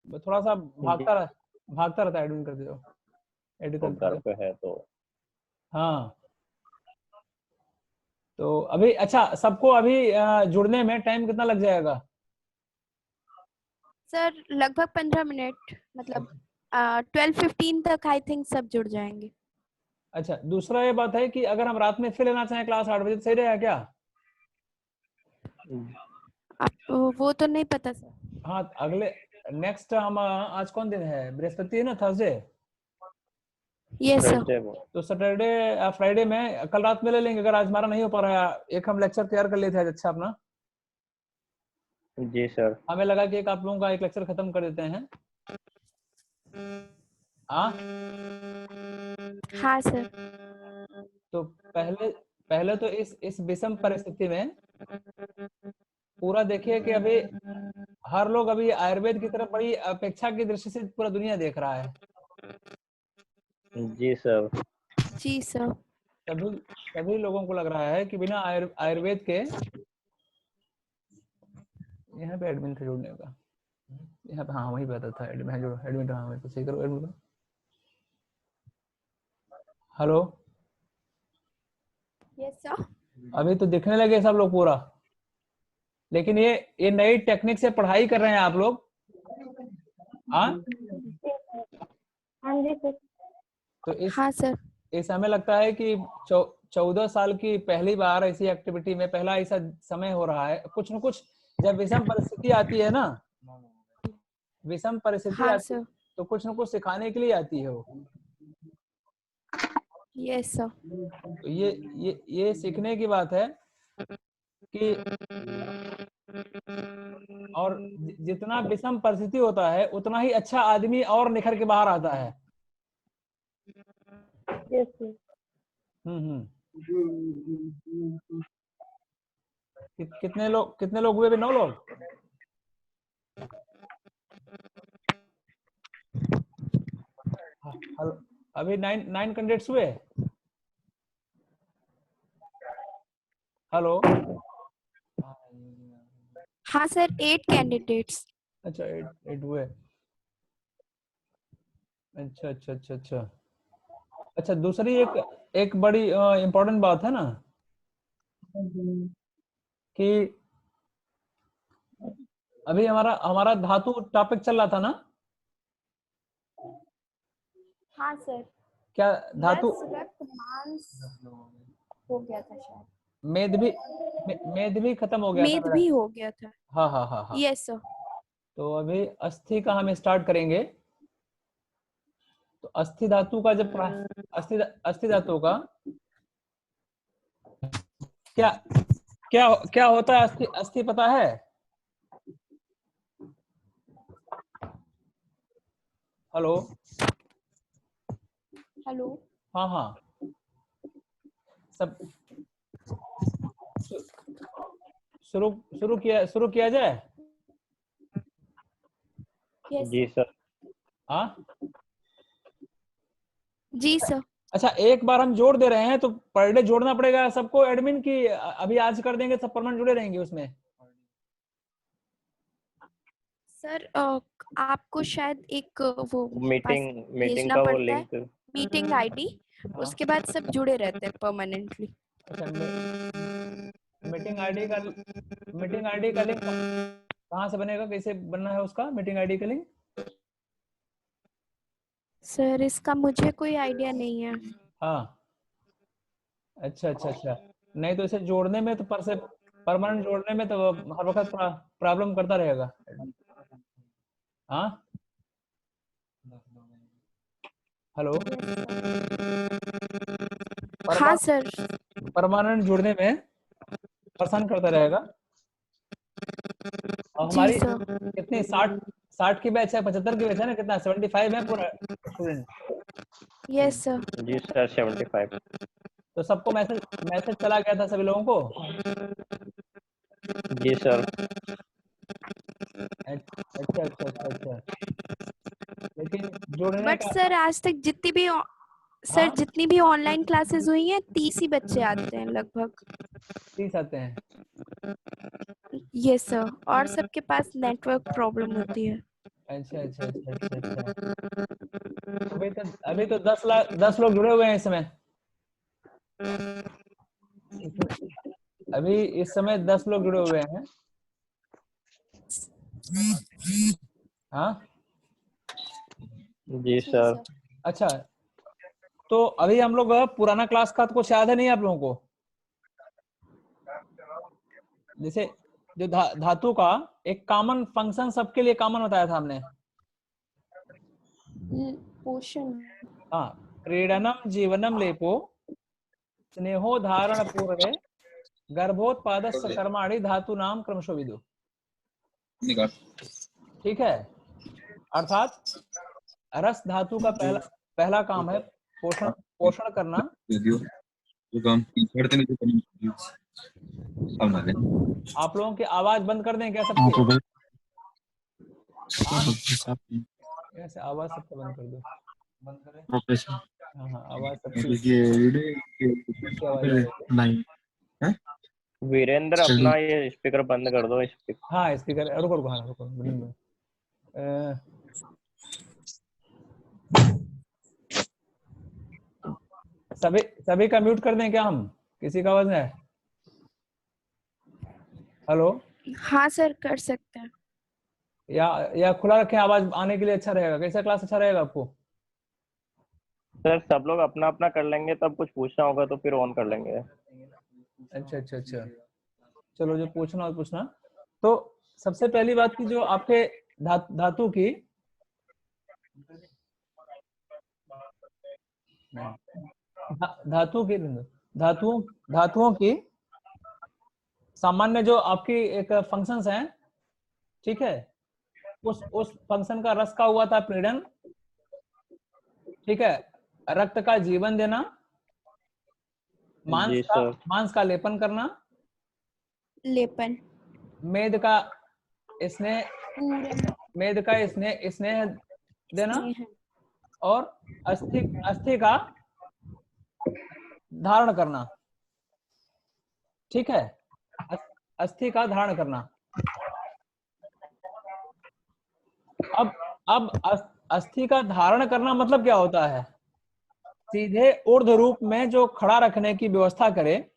थोड़ा सा जी, भागता रहता है एडमिन करते हो, एडिट वो करते घर हो। पे है तो। हाँ, तो अभी अच्छा सबको अभी जुड़ने में टाइम कितना लग जाएगा? सर लगभग 15 मिनट, मतलब 12:15 तक आई थिंक सब जुड़ जाएंगे। अच्छा, दूसरा ये बात है कि अगर हम रात में फिर लेना चाहें क्लास 8 बजे तो सही रहेगा क्या? आप वो तो नहीं पता सर। हाँ, अगले नेक्स्ट हम आज कौन दिन है, बृहस्पति है ना, थर्सडे। Yes sir. थर्सडे को। तो सैटरडे फ्राइडे में कल रात में ले लेंगे, अगर आज हमारा नहीं हो पा रहा है। एक हम लेक्चर तैयार कर लेते हैं अच्छा अपना। जी सर। हमें लगा कि एक आप लोगों का एक लेक्चर खत्म कर देते हैं। हाँ हाँ सर। तो पहले पहले तो इस विषम परिस्थिति में पूरा देखिए कि अभी हर लोग अभी आयुर्वेद की तरफ बड़ी अपेक्षा की दृष्टि से पूरा दुनिया देख रहा है। जी सर। जी सर। सभी सभी लोगों को लग रहा है कि बिना आयुर्वेद के, यहाँ पे एडमिन थे जोड़ने का, यहाँ पे हाँ वही बता था एडमिन जो एडमिन, हाँ मेरे को सही करो एडमिन। Hello, yes sir. अभी तो दिखने लगे सब लोग पूरा, लेकिन ये नई टेक्निक से पढ़ाई कर रहे हैं आप लोग। हाँ हाँ जी सर। तो हाँ सर। इस हमें लगता है कि 14 साल की पहली बार ऐसी एक्टिविटी में पहला ऐसा समय हो रहा है। कुछ न कुछ जब विषम परिस्थिति आती है ना, विषम परिस्थिति हाँ आती सर। तो कुछ न कुछ सिखाने के लिए आती है वो। Yes sir. तो ये सीखने की बात है कि और जितना विषम परिस्थिति होता है उतना ही अच्छा आदमी और निखर के बाहर आता है। Yes sir. हम्म। कितने लोग हुए अभी? 9 लोग। अभी 9 कैंडिडेट्स हुए। हेलो। हाँ सर, 8 कैंडिडेट्स। अच्छा 8 हुए। अच्छा अच्छा अच्छा अच्छा अच्छा। दूसरी एक बड़ी इम्पोर्टेंट बात है ना कि अभी हमारा धातु टॉपिक चल रहा था ना। हाँ सर। क्या धातु रक्त मांस हो गया था शायद। मेद भी खत्म हो गया था मेद मेरा। भी हो गया था। हाँ हाँ हाँ हाँ। Yes sir. तो अभी अस्थि का हम स्टार्ट करेंगे। तो अस्थि धातु का जब अस्थि धातु का क्या क्या क्या होता है? अस्थि अस्थि पता है? हेलो। हेलो। हाँ हाँ। सब शुरू शुरू किया जाए। यस जी सर। हाँ जी सर। अच्छा, एक बार हम जोड़ दे रहे हैं तो पर डे जोड़ना पड़ेगा सबको एडमिन की। अभी आज कर देंगे सब परमानेंट जुड़े रहेंगे उसमें। सर आपको शायद एक वो मीटिंग भेजना का वो पड़ता है, लिंक। Meeting ID. हाँ। उसके बाद सब जुड़े रहते हैं परमानेंटली। अच्छा मीटिंग आईडी का लिंक कहाँ से बनेगा, कैसे बनना है उसका मीटिंग आईडी का लिंक? सर इसका मुझे कोई आइडिया नहीं है। हाँ अच्छा अच्छा अच्छा। नहीं तो इसे जोड़ने में तो परमानेंट जोड़ने में तो हर वक्त प्रॉब्लम करता रहेगा। हाँ हेलो। हाँ सर। परमानेंट जुड़ने में परेशान करता रहेगा। और जी हमारी सर। कितनी 60 की बैच है, 75 की बैच है ना, कितना 75 है पूरा स्टूडेंट। Yes sir. जी सर 75। तो सबको मैसेज मैसेज चला गया था सभी लोगों को। जी सर। अच्छा अच्छा अच्छा अच्छा। लेकिन जुड़ने बट का सर आज तक हाँ जितनी भी ऑनलाइन क्लासेस हुई हैं 30 ही बच्चे आते हैं लगभग। 30 आते हैं। यस सर, और सबके पास नेटवर्क प्रॉब्लम होती है। अच्छा अच्छा अच्छा अच्छा अच्छा। अभी तो 10 लोग जुड़े हुए हैं इस समय। अभी इस समय 10 लोग जुड़े हुए हैं। हाँ जी सर। अच्छा, तो अभी हम लोग पुराना क्लास का तो कुछ याद है नहीं आप लोगों को? जैसे जो धातु का एक कॉमन फंक्शन सबके लिए कॉमन बताया था हमने। पोषण। हाँ, क्रीडनम जीवनम लेपो स्नेहो धारण पूर्वे गर्भोत्पादस्य कर्माणि धातु नाम क्रमशो विदु। ठीक है, अर्थात रस धातु का पहला काम है पोषण पोषण करना। आप लोगों की आवाज बंद कर दें क्या सबकी? ऐसे आवाज सबका बंद कर दो। बंद करें। हाँ हाँ, आवाज सबकी आवाज आ रही है। वीरेंद्र अपना ये स्पीकर बंद कर दो। स्पीकर हाँ स्पीकर रुको रुको, हाँ रुको। सभी का म्यूट कर दें क्या हम? किसी का आवाज नहीं है? हेलो? हाँ सर, कर सकते हैं। या खुला रखें, आवाज आने के लिए अच्छा रहेगा? कैसा क्लास अच्छा रहेगा आपको? सर सब लोग अपना अपना कर लेंगे, तब कुछ पूछना होगा तो फिर ऑन कर लेंगे। अच्छा अच्छा अच्छा, चलो जो पूछना हो पूछना। तो सबसे पहली बात की जो आपके धातु की धातुओं की सामान्य जो आपकी एक फंक्शंस हैं, ठीक है, उस फंक्शन का रस का हुआ था पीड़न, ठीक है, रक्त का जीवन देना, जी सर। मांस का लेपन करना, लेपन, मेद का स्नेह देना, स्नेह, और अस्थि का धारण करना। ठीक है, अस्थि का धारण करना। अब अस्थि का धारण करना मतलब क्या होता है? सीधे ऊर्ध्व रूप में जो खड़ा रखने की व्यवस्था करे,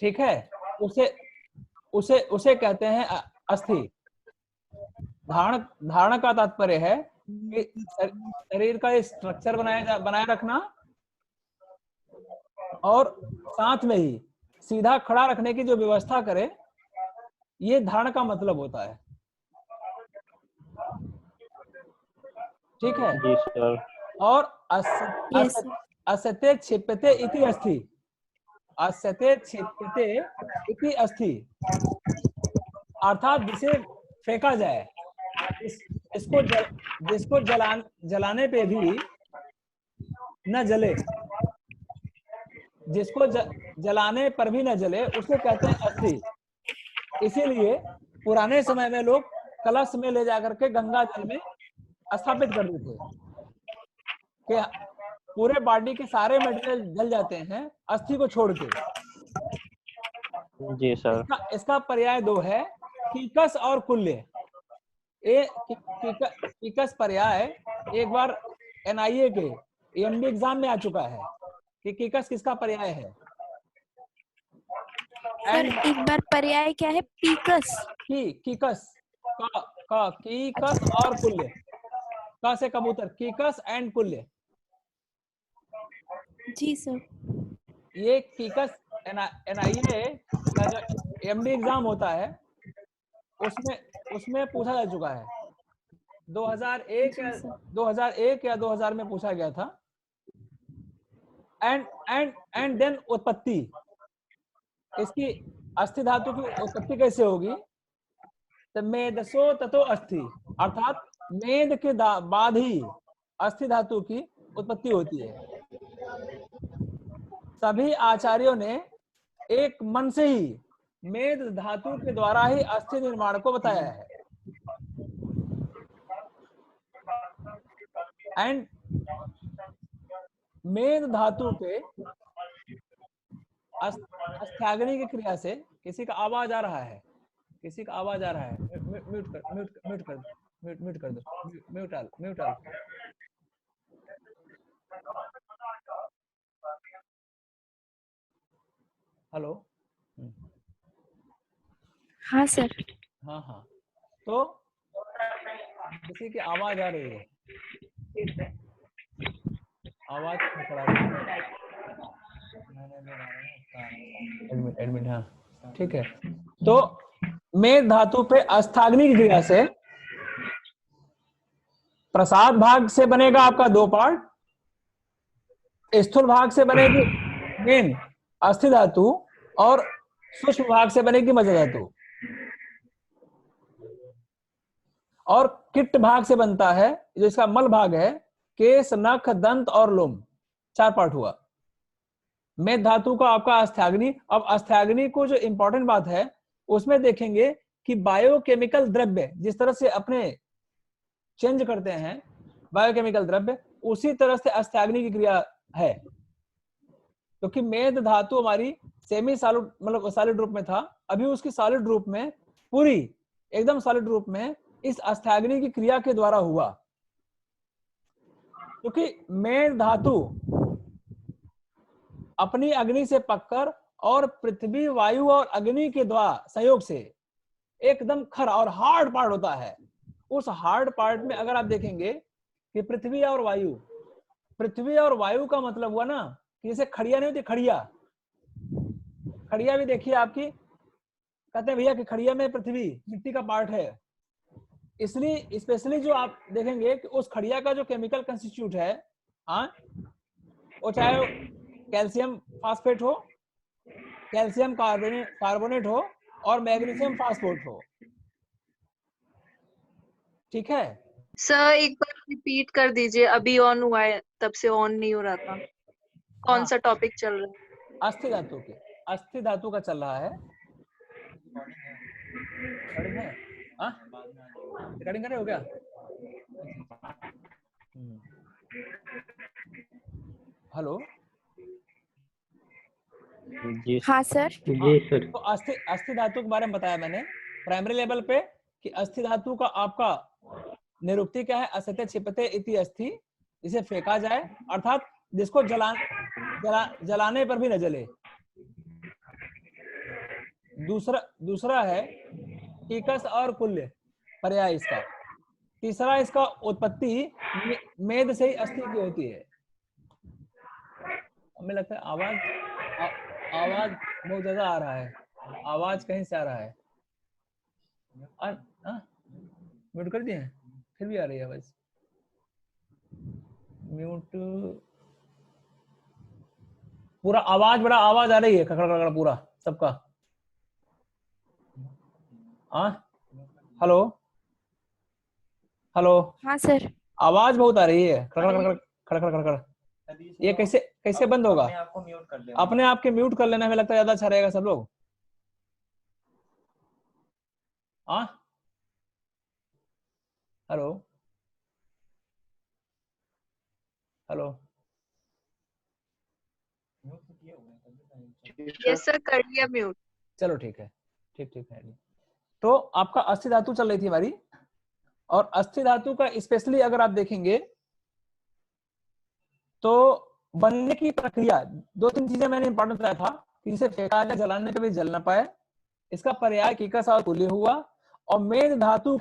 ठीक है, उसे उसे उसे कहते हैं अस्थि। धारण का तात्पर्य है कि शरीर का स्ट्रक्चर बनाए रखना, और साथ में ही सीधा खड़ा रखने की जो व्यवस्था करे, ये धारण का मतलब होता है। ठीक है, जी सर। और यस, असत्य क्षिप्यते इति अस्थि। असत्य क्षिप्यते इति अस्थि, अर्थात जिसे फेंका जाए, जिसको जलाने पे भी न जले, जिसको जलाने पर भी न जले, उसे कहते हैं अस्थि। इसीलिए पुराने समय में लोग कलश में ले जाकर के गंगा जल में स्थापित कर देते थे कि पूरे बॉडी के सारे मटेरियल जल जाते हैं अस्थि को छोड़ के। जी सर। इसका पर्याय दो है, कीकस और कुल्य। कीकस पर्याय एक बार एनआईए के एमडी एग्जाम में आ चुका है कि कीकस किसका पर्याय है। सर एक बार पर्याय क्या है? पीकस। कीकस कीकस और कुल्य, का से कबूतर, कीकस एंड कुल्य। Ji sir. ये कीकस एनआईए का जो एमडी एग्जाम होता है, उसमें पूछा जा चुका है। 2001 या 2000 में पूछा गया था। एंड देन उत्पत्ति, इसकी अस्थि धातु की उत्पत्ति कैसे होगी? तो मेदसो ततो अस्थि, अर्थात मेद के बाद ही अस्थि धातु की उत्पत्ति होती है। सभी आचार्यों ने एक मन से ही मेद धातु के द्वारा ही अस्थि निर्माण को बताया है। एंड मेद धातु के अस्थ्याग्नि की क्रिया से, किसी का आवाज आ रहा है? किसी का आवाज आ रहा है, म्यूट कर, म्यूट कर, म्यूट कर दो, म्यूट ऑल। हेलो। हाँ सर। हाँ हाँ, तो किसी की आवाज आ रही है, आवाज खड़खड़ा रही है। एडमिट हाँ ठीक है। तो मेद धातु पे अस्थाग्नि की क्रिया से प्रसाद भाग से बनेगा आपका 2 पार्ट, स्थूल भाग से बनेगी मेन अस्थि धातु और सूक्ष्म भाग से बनेगी मज्जा धातु, और किट भाग से बनता है जो इसका मल भाग है, केस, नख, दंत और लोम, 4 पार्ट हुआ। मेद धातु का आपका अस्थाग्नि। अब अस्थाग्नि को जो इंपॉर्टेंट बात है उसमें देखेंगे कि बायोकेमिकल द्रव्य जिस तरह से अपने चेंज करते हैं बायोकेमिकल द्रव्य, उसी तरह से अस्थाग्नि की क्रिया है। क्योंकि मेद धातु हमारी सेमी सॉलिड मतलब सॉलिड रूप में था, अभी उसकी सॉलिड रूप में पूरी एकदम सॉलिड रूप में इस अस्थाग्नि की क्रिया के द्वारा हुआ। क्योंकि मेद धातु अपनी अग्नि से पककर और पृथ्वी, वायु और अग्नि के द्वारा संयोग से एकदम खरा और हार्ड पार्ट होता है। उस हार्ड पार्ट में अगर आप देखेंगे कि पृथ्वी और वायु का मतलब हुआ ना कि जैसे खड़िया नहीं होती, खड़िया भी देखिए आपकी, कहते हैं भैया कि खड़िया में पृथ्वी मिट्टी का पार्ट है। इसलिए स्पेशली जो आप देखेंगे कि उस खड़िया का जो केमिकल कंस्टिट्यूट है, वो चाहे कैल्शियम फास्फेट हो, कैल्शियम कार्बोनेट हो और मैग्नीशियम फास्फेट हो, ठीक है। सर एक बार रिपीट कर दीजिए, अभी ऑन हुआ है तब से ऑन नहीं हो रहा था। कौन सा टॉपिक चल रहा है? अस्थि धातु के, अस्थि धातु का चल रहा है। रिकॉर्डिंग कर रहे हो क्या? हेलो। जी हाँ सर। जी सर। तो अस्थि धातु के बारे में बताया मैंने प्राइमरी लेवल पे कि अस्थि धातु का आपका निरुक्ति क्या है, असत्य छिपते इति अस्थि, जिसे फेंका जाए अर्थात जिसको जलाने पर भी न जले। दूसरा है टीकस और कुल्य पर्याय इसका। तीसरा इसका उत्पत्ति मेद से ही अस्थि की होती है। हमें लगता है आवाज बहुत ज्यादा आ रहा है, आवाज कहीं से आ रहा है। म्यूट कर दिए, फिर भी आ रही है आवाज। म्यूट, पूरा आवाज, बड़ा आवाज आ रही है, खड़खड़ पूरा सबका। Hello hello. हाँ सर। आवाज बहुत आ रही है, खड़खड़। ये कैसे बंद होगा? अपने आप के म्यूट कर लेना, हमें लगता है ज्यादा अच्छा रहेगा सब लोग। Hello hello. यस सर, कर लिया म्यूट। चलो ठीक है, ठीक है। तो आपका अस्थि धातु चल रही थी हमारी, और अस्थि धातु का स्पेशली अगर आप देखेंगे तो बनने की प्रक्रिया 2-3 चीजें मैंने इंपॉर्टेंट बताया था कि इसे फेंका जाए, जलाने पे भी जल ना पाए। इसका पर्याय कीकस और कुल्य हुआ। और मेद धातु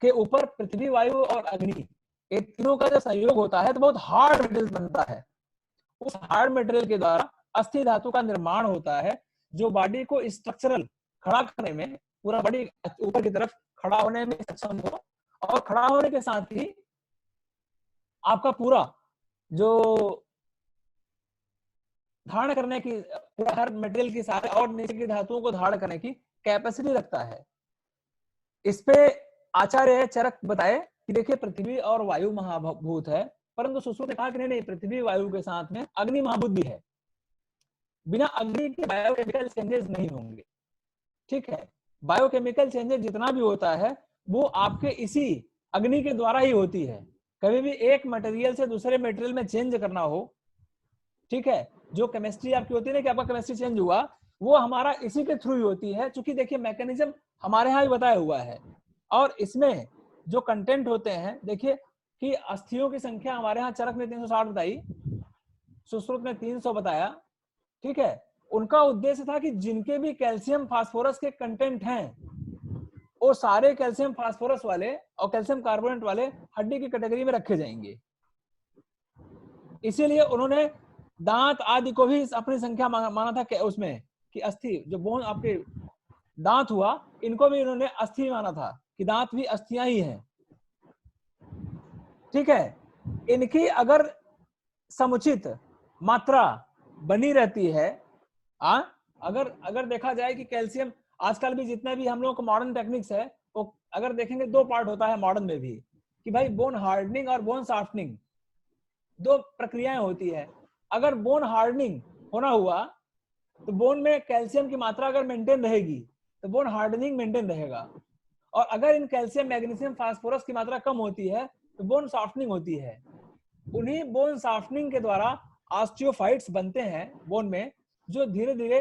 के ऊपर पृथ्वी, वायु और अग्नि, ये तीनों का जब संयोग होता है तो बहुत हार्ड मटेरियल बनता है। उस हार्ड मटेरियल के द्वारा अस्थि धातु का निर्माण होता है, जो बॉडी को स्ट्रक्चरल खड़ा करने में, पूरा बॉडी ऊपर की तरफ खड़ा होने में सक्षम हो, और खड़ा होने के साथ ही आपका पूरा जो धारण करने की, पूरा हर मटेरियल की सारे और नीचे की धातुओं को धारण करने की कैपेसिटी रखता है। इस पे आचार्य चरक बताए कि देखिए पृथ्वी और वायु महाभूत है, परंतु सुश्रुत ने कहा कि नहीं, पृथ्वी वायु के साथ में अग्नि महाभूत भी है। बिना अग्नि के बायोकेमिकल चेंजेस नहीं होंगे, ठीक है। बायोकेमिकल चेंजेस जितना भी होता है वो आपके इसी अग्नि के द्वारा ही होती है। कभी भी एक मटेरियल से दूसरे मटेरियल में चेंज करना हो, ठीक है, जो केमिस्ट्री आपकी होती है ना कि आपका केमिस्ट्री चेंज हुआ, वो हमारा इसी के थ्रू ही होती है, क्योंकि देखिए मैकेनिज्म हमारे यहाँ ही बताया हुआ है। और इसमें जो कंटेंट होते हैं, देखिए कि अस्थियों की संख्या हमारे यहाँ चरक ने 360 बताई, सुश्रुत ने 300 बताया, ठीक है। उनका उद्देश्य था कि जिनके भी कैल्शियम फास्फोरस के कंटेंट हैं वो सारे कैल्शियम फास्फोरस वाले और कैल्शियम कार्बोनेट वाले हड्डी की कैटेगरी में रखे जाएंगे। इसीलिए उन्होंने दांत आदि को भी अपनी संख्या माना था कि उसमें कि अस्थि जो बोन आपके दांत हुआ, इनको भी उन्होंने अस्थि माना था कि दांत भी अस्थियां ही हैं, ठीक है। इनकी अगर समुचित मात्रा बनी रहती है, अगर देखा जाए कि कैल्शियम आजकल भी जितने भी हम लोग को मॉडर्न टेक्निक्स है, वो अगर देखेंगे 2 पार्ट होता है मॉडर्न में भी, कि भाई बोन हार्डनिंग और बोन सॉफ्टनिंग 2 प्रक्रियाएं होती है। अगर बोन हार्डनिंग होना हुआ तो बोन में कैल्शियम की मात्रा अगर मेंटेन रहेगी तो बोन हार्डनिंग मेंटेन रहेगा, और अगर इन कैल्शियम मैग्नीशियम फास्फोरस की मात्रा कम होती है तो बोन सॉफ्टनिंग होती है। उन्हीं बोन सॉफ्टनिंग के द्वारा ऑस्टियोफाइट्स बनते हैं बोन में, जो धीरे धीरे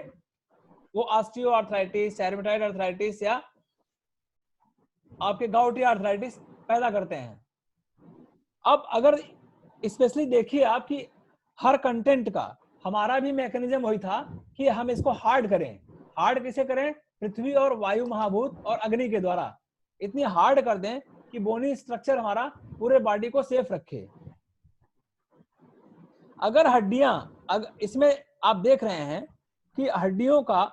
वो ऑस्टियोआर्थराइटिस, रूमेटॉइड आर्थराइटिस या आपके गाउटी आर्थराइटिस पैदा करते हैं। अब अगर स्पेशली देखिए आप कि हर कंटेंट का हमारा भी मैकेनिज्म वही था कि हम इसको हार्ड करें। हार्ड किसे करें? पृथ्वी और वायु महाभूत और अग्नि के द्वारा इतनी हार्ड कर दें कि बोनी स्ट्रक्चर हमारा पूरे बॉडी को सेफ रखे। अगर हड्डियां इसमें आप देख रहे हैं कि हड्डियों का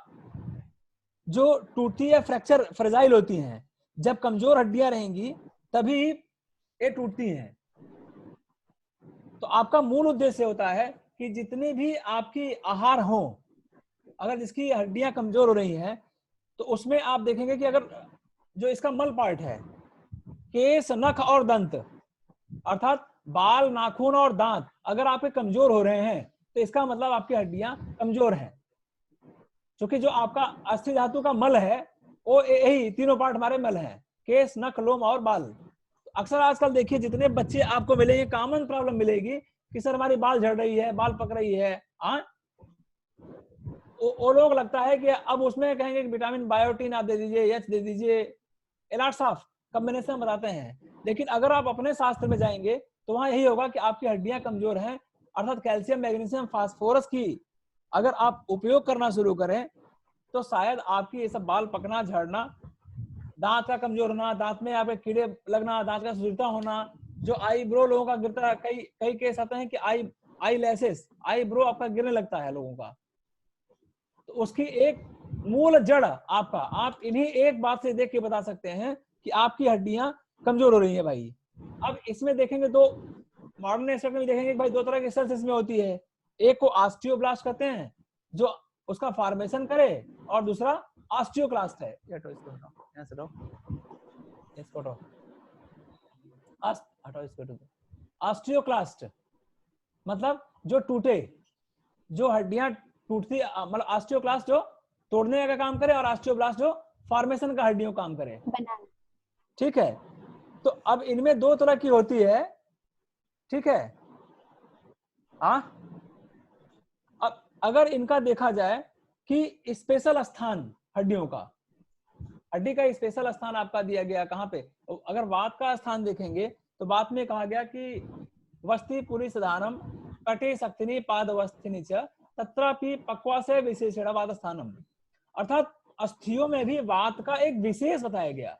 जो टूटती है फ्रैक्चर फ्रेजाइल होती हैं, जब कमजोर हड्डियां रहेंगी तभी ये टूटती हैं। तो आपका मूल उद्देश्य होता है कि जितनी भी आपकी आहार हो, अगर जिसकी हड्डियां कमजोर हो रही हैं तो उसमें आप देखेंगे कि अगर जो इसका मल पार्ट है, केस, नख और दंत, अर्थात बाल, नाखून और दांत अगर आपके कमजोर हो रहे हैं तो इसका मतलब आपकी हड्डियां कमजोर हैं। क्योंकि जो आपका अस्थि धातु का मल है वो यही तीनों पार्ट हमारे मल हैं, केस, नख, लोम और बाल। अक्सर आजकल देखिए जितने बच्चे आपको मिलेंगे, कॉमन प्रॉब्लम मिलेगी कि सर हमारी बाल झड़ रही है, बाल पक रही है। वो लोग लगता है कि अब उसमें कहेंगे कि विटामिन बायोटिन आप दे दीजिए, एच दे दीजिए, लॉट्स ऑफ कॉम्बिनेशन बताते हैं। लेकिन अगर आप अपने शास्त्र में जाएंगे तो वहां यही होगा कि आपकी हड्डियां कमजोर हैं, अर्थात कैल्शियम, मैग्नीशियम, फास्फोरस की अगर आप उपयोग करना शुरू करें तो शायद आपकी ये सब बाल पकना, झड़ना, दांत का कमजोर होना, दांत में आपके कीड़े लगना, दांत का सुजता होना, जो आई ब्रो लोगों का गिरता है, कई केस आते हैं कि आई लैसेस, आई ब्रो आपका गिरने लगता है लोगों का। तो उसकी एक मूल जड़ आपका, आप इन्हीं एक बात से देख के बता सकते हैं कि आपकी हड्डियां कमजोर हो रही है भाई। अब इसमें देखेंगे तो मॉडर्न एस्पेक्ट में देखेंगे भाई 2 तरह की सेल्स इसमें होती है। एक को ऑस्टियोब्लास्ट कहते हैं जो उसका फॉर्मेशन करे, और दूसरा ऑस्टियोक्लास्ट है। हटो इसको, यहाँ से इसको हटो, हटो इसको। ऑस्टियोक्लास्ट मतलब जो टूटे, जो हड्डियां टूटती, मतलब ऑस्टियोक्लास्ट जो तोड़ने का काम करे और ऑस्टियोब्लास्ट जो फॉर्मेशन का हड्डियों काम करे, ठीक है। तो अब इनमें 2 तरह की होती है, ठीक है। अब अगर इनका देखा जाए कि स्पेशल स्थान हड्डियों का, हड्डी का स्पेशल स्थान आपका दिया गया कहाँ पे, अगर वात का स्थान देखेंगे तो वात में कहा गया कि वस्ति पुरी सदानम कटे शक्तिनी पादवस्थिनी च तत्रापि पक्वासे विशेषण वात स्थानम, अर्थात अस्थियों में भी वात का एक विशेष बताया गया।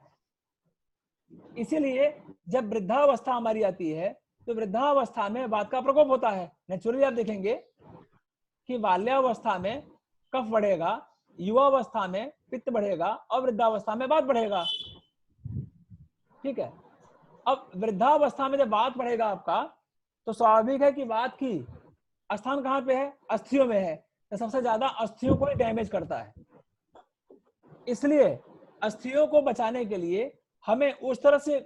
इसीलिए जब वृद्धावस्था हमारी आती है तो वृद्धावस्था में वात का प्रकोप होता है। नेचुरली आप देखेंगे कि बाल्यावस्था में कफ बढ़ेगा, युवावस्था में पित्त बढ़ेगा और वृद्धावस्था में वात बढ़ेगा, ठीक है। अब वृद्धावस्था में जब वात बढ़ेगा आपका तो स्वाभाविक है कि वात की स्थान कहाँ पे है? अस्थियों में है। तो सबसे ज्यादा अस्थियों को डैमेज करता है। इसलिए अस्थियों को बचाने के लिए हमें उस तरह से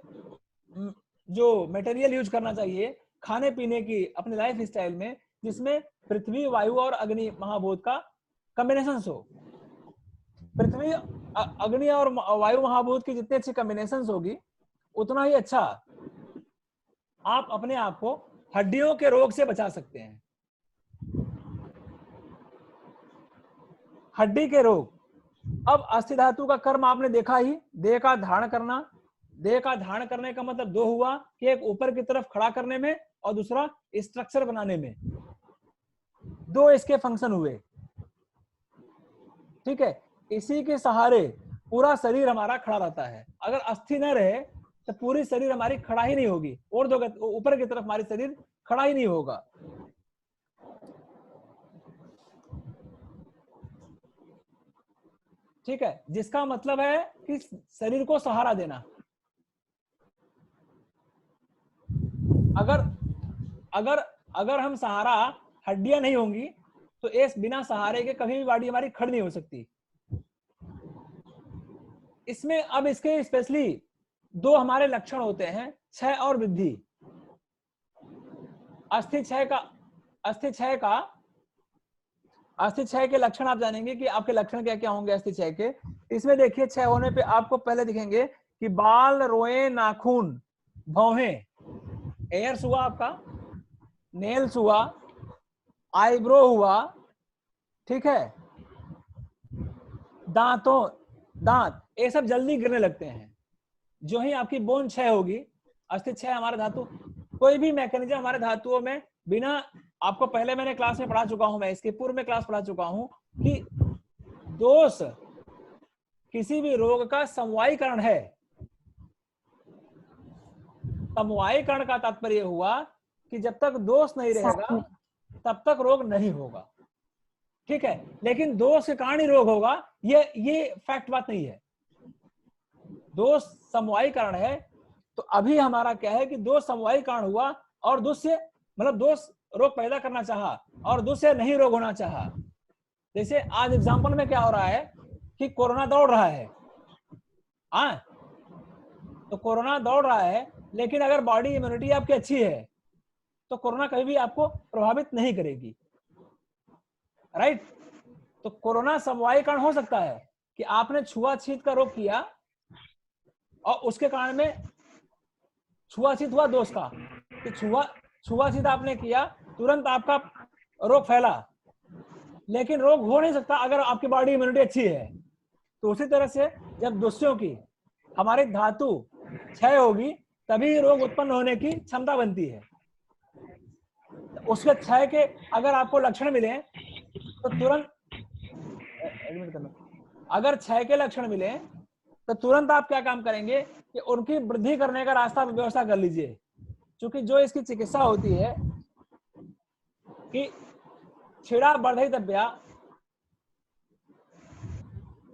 जो मटेरियल यूज करना चाहिए खाने पीने की अपने लाइफ स्टाइल में, जिसमें पृथ्वी, वायु और अग्नि महाभूत का कॉम्बिनेशन हो। पृथ्वी, अग्नि और वायु महाभूत की जितनी अच्छी कॉम्बिनेशन होगी उतना ही अच्छा आप अपने आप को हड्डियों के रोग से बचा सकते हैं। हड्डी के रोग। अब अस्थि धातु का कर्म आपने देखा ही, देह का धारण करना। देह का धारण करने का मतलब दो हुआ कि एक ऊपर की तरफ खड़ा करने में और दूसरा स्ट्रक्चर बनाने में, दो इसके फंक्शन हुए। ठीक है, इसी के सहारे पूरा शरीर हमारा खड़ा रहता है। अगर अस्थि न रहे तो पूरी शरीर हमारी खड़ा ही नहीं होगी, और दो ऊपर की तरफ हमारी शरीर खड़ा ही नहीं होगा। ठीक है, जिसका मतलब है कि शरीर को सहारा देना। अगर हम सहारा, हड्डियां नहीं होंगी तो इस बिना सहारे के कभी भी बॉडी हमारी खड़ी नहीं हो सकती। इसमें अब इसके स्पेशली दो हमारे लक्षण होते हैं, क्षय और वृद्धि। अस्थि क्षय के लक्षण आप जानेंगे कि आपके लक्षण क्या क्या होंगे अस्थि क्षय के। इसमें देखिए, क्षय होने पे आपको पहले दिखेंगे कि बाल, रोए, नाखून, भौहें, एयर्स हुआ आपका, नेल्स हुआ, आईब्रो हुआ, ठीक है, दांत, ये सब जल्दी गिरने लगते हैं। जो ही आपकी बोन क्षय होगी, अस्थि क्षय हमारा धातु, कोई भी मैकेनिज्म हमारे धातुओं में बिना, आपको पहले मैंने क्लास में पढ़ा चुका हूं, मैं इसके पूर्व में क्लास पढ़ा चुका हूं कि दोष किसी भी रोग का समवायीकरण है। समवायीकरण का तात्पर्य हुआ कि जब तक दोष नहीं रहेगा तब तक रोग नहीं होगा। ठीक है, लेकिन दोष के कारण ही रोग होगा, ये फैक्ट बात नहीं है। दोष समवायीकरण है, तो अभी हमारा क्या है कि दोष समवायीकरण हुआ और दोष से मतलब दोष रोग पैदा करना चाहा और दोष से नहीं रोग होना चाहा। जैसे आज एग्जांपल में क्या हो रहा है कि कोरोना दौड़ रहा है, हाँ, तो कोरोना दौड़ रहा है, लेकिन अगर बॉडी इम्यूनिटी आपकी अच्छी है तो कोरोना कभी भी आपको प्रभावित नहीं करेगी, राइट। तो कोरोना समवायीकरण हो सकता है कि आपने छुआछूत का रोग किया और उसके कारण में छुआछूत हुआ दोष का, कि छुआछूत आपने किया, तुरंत आपका रोग फैला, लेकिन रोग हो नहीं सकता अगर आपकी बॉडी इम्यूनिटी अच्छी है। तो उसी तरह से जब दोषियों की हमारी धातु क्षय होगी तभी रोग उत्पन्न होने की क्षमता बनती है। उसके क्षय के अगर आपको लक्षण मिले तो तुरंत, अगर क्षय के लक्षण मिले तो तुरंत आप क्या काम करेंगे कि उनकी वृद्धि करने का रास्ता व्यवस्था कर लीजिए। क्योंकि जो इसकी चिकित्सा होती है कि छिड़ा वर्धितव्या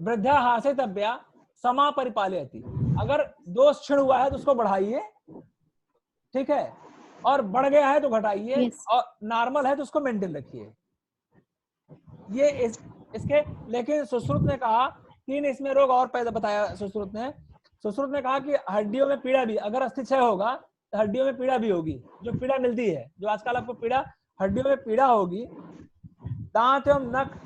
वृद्धा हासितव्या समा परिपालयति। अगर दोष क्षीण हुआ है तो उसको बढ़ाइए, ठीक है, और बढ़ गया है तो घटाइए, Yes. और नॉर्मल है तो उसको मेंटेन रखिए। ये इसके, लेकिन सुश्रुत ने कहा 3 इसमें रोग और पैदा बताया। सुश्रुत ने कहा कि हड्डियों में पीड़ा भी, अगर अस्थि क्षय होगा तो हड्डियों में पीड़ा भी होगी। जो पीड़ा मिलती है, जो आजकल आपको पीड़ा, हड्डियों में पीड़ा होगी, दांत एवं नख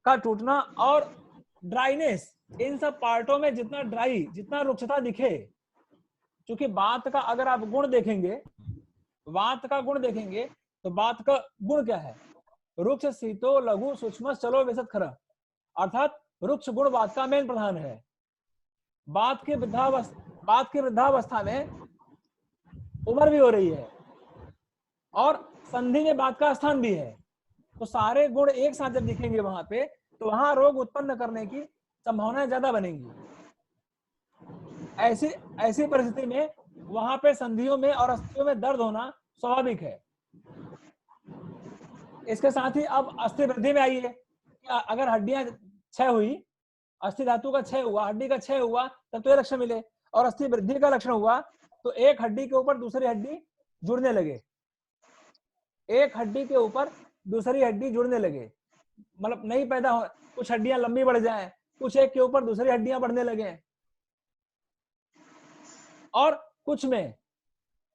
का टूटना और ड्राइनेस, इन सब पार्टों में जितना ड्राई, जितना रुक्षता दिखे। क्योंकि बात का अगर आप गुण देखेंगे, वात का गुण देखेंगे तो बात का गुण क्या है, रुक्ष शीतो लघु सूक्ष्म चलो विशद खर, अर्थात रुक्ष गुण बात का मेन प्रधान है। बात की वृद्धावस्था में उम्र भी हो रही है और संधि में बात का स्थान भी है, तो सारे गुण एक साथ जब दिखेंगे वहां पे तो वहां रोग उत्पन्न करने की संभावनाएं ज्यादा बनेंगी। ऐसी परिस्थिति में वहां पे संधियों में और अस्थियों में दर्द होना स्वाभाविक है। इसके साथ ही अब अस्थि वृद्धि में आइए। अगर हड्डियां क्षय हुई, अस्थि धातु का क्षय हुआ, हड्डी का क्षय हुआ, तब तो ये लक्षण मिले। और अस्थि वृद्धि का लक्षण हुआ तो एक हड्डी के ऊपर दूसरी हड्डी जुड़ने लगे, एक हड्डी के ऊपर दूसरी हड्डी जुड़ने लगे, मतलब नहीं पैदा हो, कुछ हड्डियां लंबी बढ़ जाएं, कुछ एक के ऊपर दूसरी हड्डियां बढ़ने लगे, और कुछ में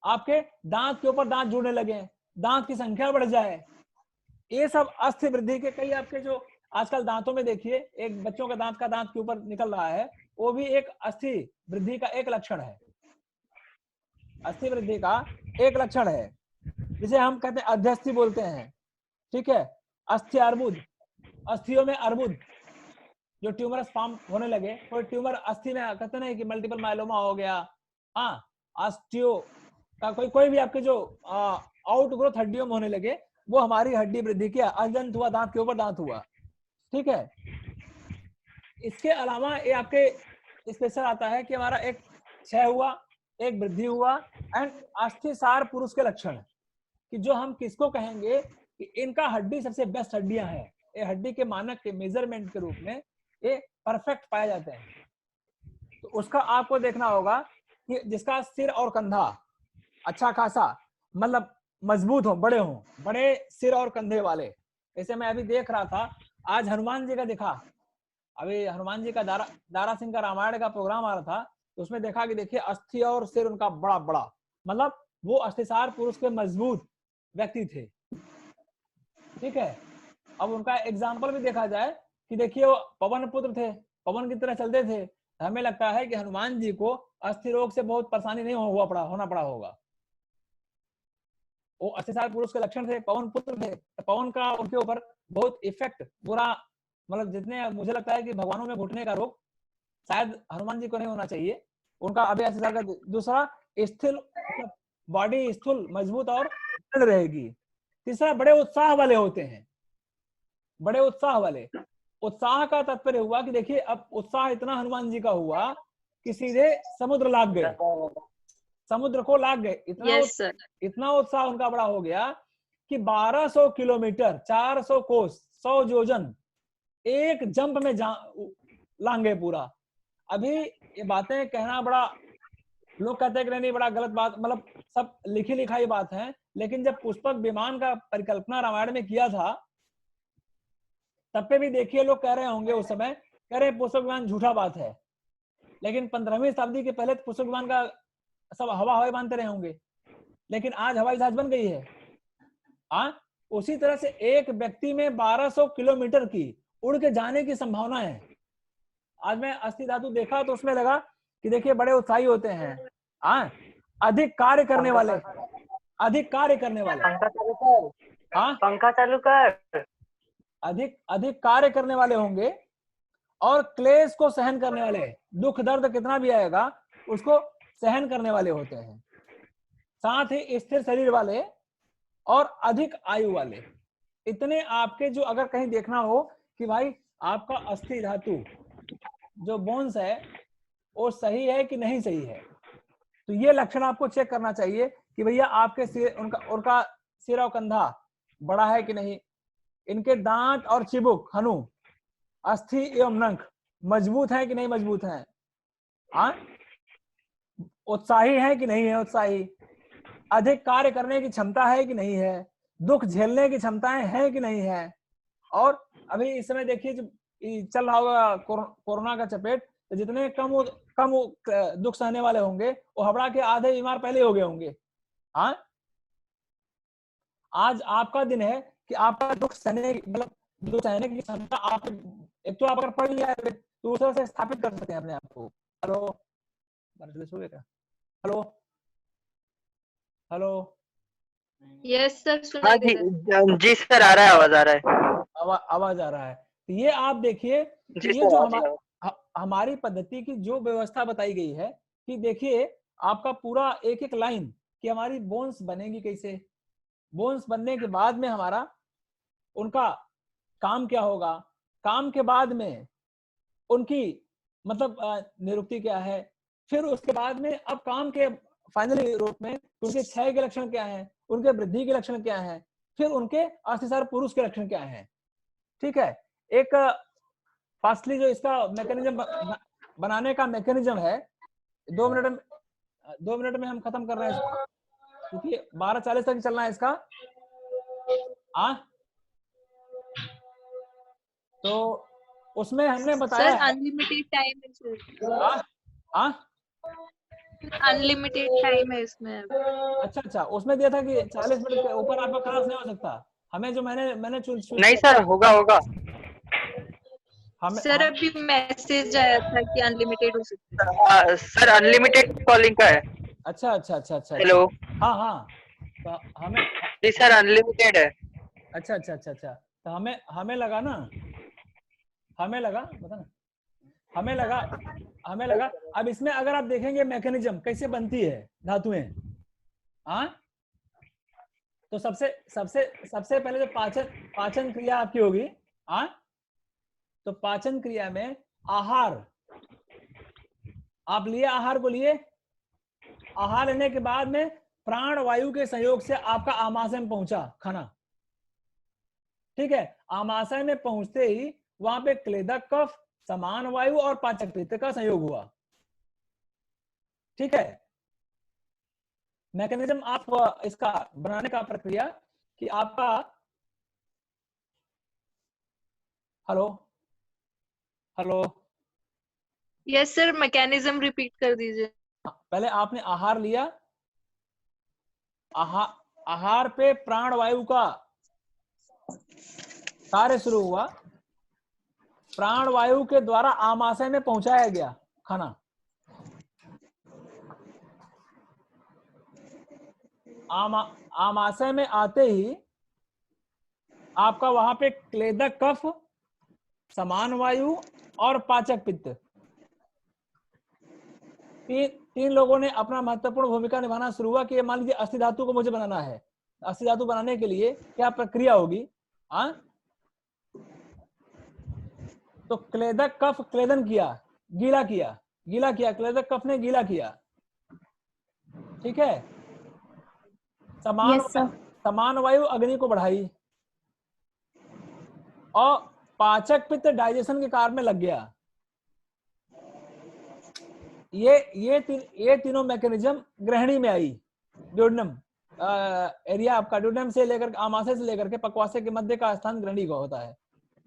आपके दांत के ऊपर दांत जुड़ने लगे, दांत की संख्या बढ़ जाए। ये सब अस्थि वृद्धि के कई आपके जो आजकल दांतों में देखिए, एक बच्चों का दांत के ऊपर निकल रहा है, वो भी एक अस्थि वृद्धि का एक लक्षण है। अस्थि वृद्धि का एक लक्षण है जिसे हम कहते हैं अध्यस्थि बोलते हैं, ठीक है, अस्थि अर्बुद, अस्थियों में अर्बुद, जो ट्यूमरस फॉर्म होने लगे, कोई ट्यूमर अस्थि में कहते नहीं कि मल्टीपल माइलोमा हो गया, हाँ ऑस्टियो का कोई भी आपके जो आउट ग्रोथ हड्डियों में होने लगे, वो हमारी हड्डी वृद्धि किया, अजंत हुआ, दांत के ऊपर दांत हुआ, ठीक है। इसके अलावा ये आपके स्पेशल आता है कि हमारा एक क्षय हुआ, एक वृद्धि हुआ, एंड अस्थिसार पुरुष के लक्षण, कि जो हम किसको कहेंगे कि इनका हड्डी सबसे बेस्ट हड्डियां हैं, ये हड्डी के मानक के मेजरमेंट के रूप में ये परफेक्ट पाए जाते हैं। तो उसका आपको देखना होगा कि जिसका सिर और कंधा अच्छा खासा मतलब मजबूत हो, बड़े हो, बड़े सिर और कंधे वाले। जैसे मैं अभी देख रहा था, आज हनुमान जी का दिखा, अभी हनुमान जी का दारा सिंह का रामायण का प्रोग्राम आ रहा था, तो उसमें देखा कि देखिए अस्थि और सिर उनका बड़ा बड़ा, मतलब वो अस्थिसार पुरुष के मजबूत व्यक्ति थे, ठीक है। अब उनका एग्जाम्पल भी देखा जाए कि देखिए वो पवन पुत्र थे, पवन की तरह चलते थे, हमें लगता है कि हनुमान जी को अस्थि रोग से बहुत परेशानी नहीं होना पड़ा होगा। वो अस्थिसार पुरुष के लक्षण थे, पवन पुत्र थे, पवन का उनके ऊपर बहुत इफेक्ट बुरा, मतलब जितने मुझे लगता है कि भगवानों में घुटने का रोग शायद हनुमान जी को नहीं होना चाहिए, उनका अभी अस्थिसार का। दूसरा स्थिर, बॉडी स्थूल मजबूत और रहेगी। तीसरा बड़े उत्साह वाले होते हैं, बड़े उत्साह वाले। उत्साह का तात्पर्य हुआ कि देखिए अब उत्साह इतना हनुमान जी का हुआ कि सीधे समुद्र लाग गए, समुद्र को लाग गए, इतना उत्साह उनका बड़ा हो गया कि 1200 किलोमीटर 400 कोस 100 योजन एक जंप में लांगे पूरा। अभी ये बातें कहना बड़ा, लोग कहते हैं कि नहीं बड़ा गलत बात, मतलब सब लिखी लिखाई बात है, लेकिन जब पुष्पक विमान का परिकल्पना रामायण में किया था, तब पे भी देखिए लोग कह रहे होंगे उस समय, कह रहे पुष्पक विमान झूठा बात है, लेकिन 15वीं शताब्दी के पहले पुष्पक विमान का सब हवाई मानते रहे होंगे, लेकिन आज हवाई जहाज बन गई है। उसी तरह से एक व्यक्ति में 1200 किलोमीटर की उड़ के जाने की संभावना है। आज मैं अस्थि धातु देखा तो उसमें लगा कि देखिए बड़े उत्साही होते हैं, अधिक कार्य करने वाले, अधिक कार्य करने वाले, पंखा चालू कर, अधिक कार्य करने वाले होंगे और क्लेश को सहन करने वाले, दुख दर्द कितना भी आएगा उसको सहन करने वाले होते हैं। साथ ही स्थिर शरीर वाले और अधिक आयु वाले। इतने आपके जो अगर कहीं देखना हो कि भाई आपका अस्थि धातु जो बोन्स है वो सही है कि नहीं सही है, तो ये लक्षण आपको चेक करना चाहिए कि भैया आपके सिर, उनका सिर और कंधा बड़ा है कि नहीं, इनके दांत और चिबुक हनु अस्थि एवं नख मजबूत है कि नहीं मजबूत है, उत्साही है कि नहीं है उत्साही, अधिक कार्य करने की क्षमता है कि नहीं है, दुख झेलने की क्षमताएं हैं कि नहीं है। और अभी इस समय देखिए जो चल रहा होगा कोरोना का चपेट, तो जितने कम दुख सहने वाले होंगे वो हबड़ा के आधे बीमार पहले हो गए होंगे। आज आपका दिन है कि आपका दुख सहने, मतलब दुख सहने की क्षमता आप, एक तो आप अगर पढ़ लिया है तो दूसरा से स्थापित कर सकते हैं अपने आप को। Hello hello hello, yes sir, सुनाई दे रहा है। जी सर, आ रहा है, आवाज आ रहा है, आवाज आ रहा है। तो ये आप देखिए कि ये जो हमारी पद्धति की जो व्यवस्था बताई गई है कि देखिए आपका पूरा एक एक लाइन कि हमारी बोन्स बनेगी कैसे, बोन्स बनने के बाद में हमारा उनका काम क्या होगा, काम के बाद में उनकी मतलब निरुक्ति क्या है, फिर उसके बाद में अब काम के फाइनली रूप में उनके क्षय के लक्षण क्या हैं, उनके वृद्धि के लक्षण क्या हैं, फिर उनके अस्थिसार पुरुष के लक्षण क्या हैं। ठीक है, एक फास्टली जो इसका मैकेनिज्म बनाने का मैकेनिज्म है, 2 मिनट में हम खत्म कर रहे हैं इसको, क्योंकि 12:40 तक चलना है इसका। तो उसमें हमने बताया सर अनलिमिटेड टाइम है, अनलिमिटेड टाइम है इसमें। अच्छा, उसमें दिया था कि 40 मिनट के ऊपर आपका क्लास नहीं हो सकता। हमें जो मैंने नहीं सर, होगा सर अभी मैसेज आया था कि अनलिमिटेड हो सकता है। सर अनलिमिटेड कॉलिंग का है। अच्छा। हेलो, हाँ, तो हमें जी सर अनलिमिटेड है। अच्छा, तो हमें लगा ना हमें लगा, बता ना, हमें लगा अब इसमें अगर आप देखेंगे मैकेनिज्म कैसे बनती है धातुएं, हाँ, तो सबसे सबसे सबसे पहले जो पाचन क्रिया आपकी होगी, हाँ, तो पाचन क्रिया में आहार आप लिए, आहार को लिए, आहार लेने के बाद में प्राण वायु के सहयोग से आपका आमाशय में पहुंचा खाना, ठीक है। आमाशय में पहुंचते ही वहां पे क्लेदक कफ, समान वायु और पाचक पित्त का संयोग हुआ, ठीक है। मैकेनिज्म आप इसका बनाने का प्रक्रिया कि आपका, hello hello, yes sir, mechanism repeat कर दीजिए। पहले आपने आहार लिया, आहार पे प्राण वायु का कार्य शुरू हुआ, प्राण वायु के द्वारा आमाशय में पहुंचाया गया खाना, आमाशय में आते ही आपका वहां पे क्लेदक कफ, समान वायु और पाचक पित्त, तीन लोगों ने अपना महत्वपूर्ण भूमिका निभाना शुरू हुआ कि मान लीजिए अस्थि धातु को मुझे बनाना है, अस्थि धातु बनाने के लिए क्या प्रक्रिया होगी, हाँ, तो क्लेदक कफ क्लेदन किया, गीला किया, क्लेदक कफ ने गीला किया, ठीक है। समान वायु अग्नि को बढ़ाई और पाचक पित्त डाइजेशन के कार्य में लग गया। ये तीनों मैकेनिज्म ग्रहणी में आई, ड्यूडेनम एरिया आपका, ड्यूडेनम से लेकर आमाशय से लेकर के पक्वाशय के मध्य का स्थान ग्रहणी का होता है,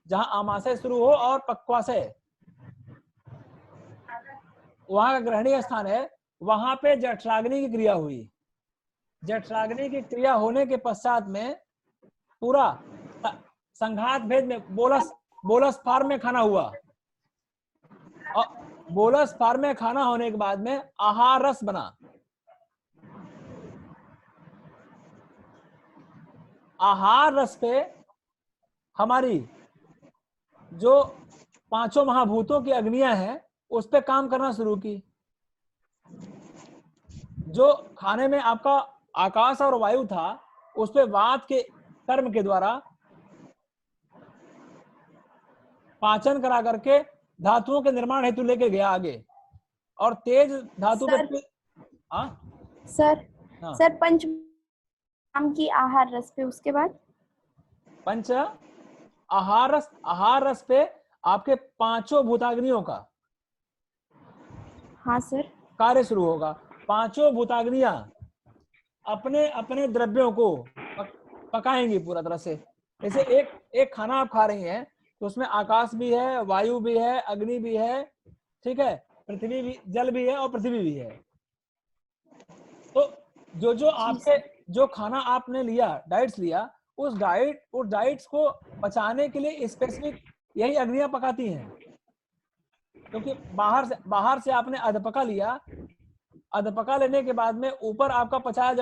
जहां आमाशय शुरू हो और पक्वाशय वहां का ग्रहणी स्थान है, वहां पे जठराग्नि की क्रिया हुई। जठराग्नि की क्रिया होने के पश्चात में पूरा संघात भेद में बोलस फार्म में खाना हुआ, और बोलस फार्म में खाना होने के बाद में आहार रस बना। आहार रस पे हमारी जो पांचों महाभूतों की अग्नियां हैं उस पे काम करना शुरू की। जो खाने में आपका आकाश और वायु था उस पे वात के कर्म के द्वारा पाचन करा करके धातुओं के निर्माण हेतु लेके गया आगे, और तेज धातु पे सर पंच नाम की आहार रस पे, उसके बाद पंच आहार रस पे आपके पांचों भूताग्नियों का, हाँ सर, कार्य शुरू होगा। पांचों भूताग्नियां अपने अपने द्रव्यों को पकाएंगी पूरा तरह से। जैसे एक खाना आप खा रही हैं तो उसमें आकाश भी है, वायु भी है, अग्नि भी है, ठीक है, पृथ्वी भी, जल भी है और पृथ्वी भी है। तो जो आपके जो खाना आपने लिया, डाइट्स लिया, उस डाइट्स को पचाने के लिए स्पेसिफिक यही अग्नियां पकाती हैं। क्योंकि बाहर से आपने अधपका लिया, अधपका लेने के बाद में ऊपर आपका पचाया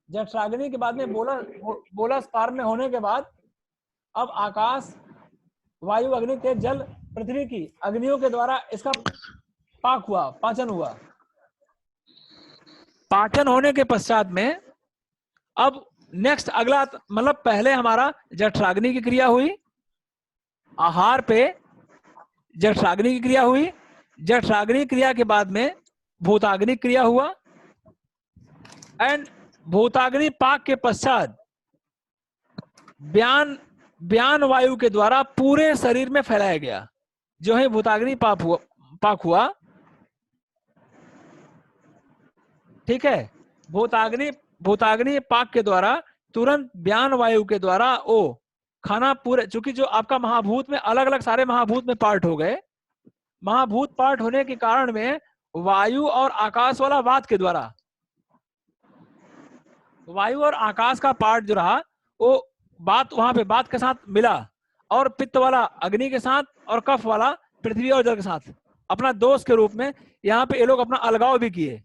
जठराग्नि के बाद में बोलस फार्म में होने के बाद अब आकाश, वायु, अग्नि, तेज, जल, पृथ्वी की अग्नियों के द्वारा इसका पाचन हुआ। पाचन होने के पश्चात में अब नेक्स्ट अगला मतलब पहले हमारा जठराग्नि की क्रिया हुई, आहार पे जठराग्नि की क्रिया हुई, जठराग्नि क्रिया के बाद में भूताग्नि क्रिया हुआ, एंड भूताग्नि पाक के पश्चात ब्यान वायु के द्वारा पूरे शरीर में फैलाया गया। जो है भूताग्नि पाक हुआ, ठीक है। भूताग्नि पाक के द्वारा तुरंत ब्यान वायु के द्वारा खाना पूरे, चूंकि जो आपका महाभूत में अलग अलग सारे महाभूत में पार्ट हो गए, महाभूत पार्ट होने के कारण में वायु और आकाश वाला वात के द्वारा, वायु और आकाश का पार्ट जो रहा वो बात वहां पे बात के साथ मिला, और पित्त वाला अग्नि के साथ और कफ वाला पृथ्वी और जल के साथ अपना दोष के रूप में यहाँ पे ये लोग अपना अलगाव भी किए।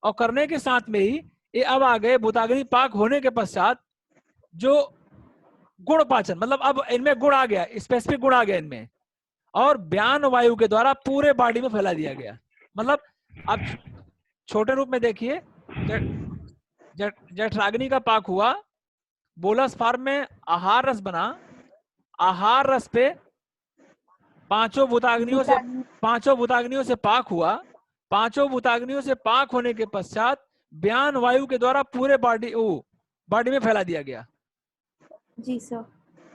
और करने के साथ में ही ये अब आ गए भूताग्नि पाक होने के पश्चात जो गुण पाचन, मतलब अब इनमें गुण आ गया, स्पेसिफिक गुण आ गया इनमें, और ब्यान वायु के द्वारा पूरे बॉडी में फैला दिया गया। मतलब अब छोटे रूप में देखिए, जठराग्नि का पाक हुआ, बोलस फॉर्म में आहार रस बना, आहार रस पे पांचों भूताग्नियों से पाक हुआ, पांचों भूताग्नियों से पाक होने के पश्चात ब्यान वायु के द्वारा पूरे बॉडी में फैला दिया गया। जी सर।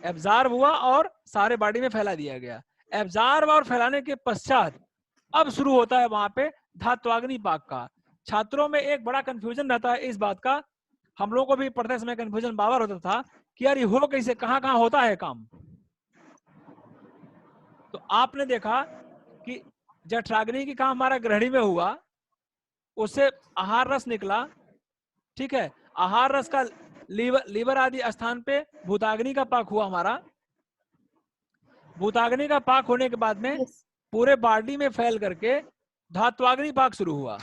एब्जॉर्ब हुआ और सारे बॉडी में फैला दिया गया। एब्जॉर्ब और फैलाने के पश्चात अब शुरू होता है वहां पे धात्वाग्नि पाक का। छात्रों में एक बड़ा कंफ्यूजन रहता है इस बात का, हम लोगों को भी पढ़ते समय कंफ्यूजन बार होता था कि यार ये हो कैसे, कहाँ कहाँ होता है काम। तो आपने देखा कि जठराग्नि की काम हमारा ग्रहणी में हुआ, उससे आहार रस निकला, ठीक है, आहार रस का लीवर आदि स्थान पे भूताग्नि का पाक हुआ हमारा। भूताग्नि का पाक होने के बाद में पूरे बॉडी में फैल करके धात्वाग्नि पाक शुरू हुआ।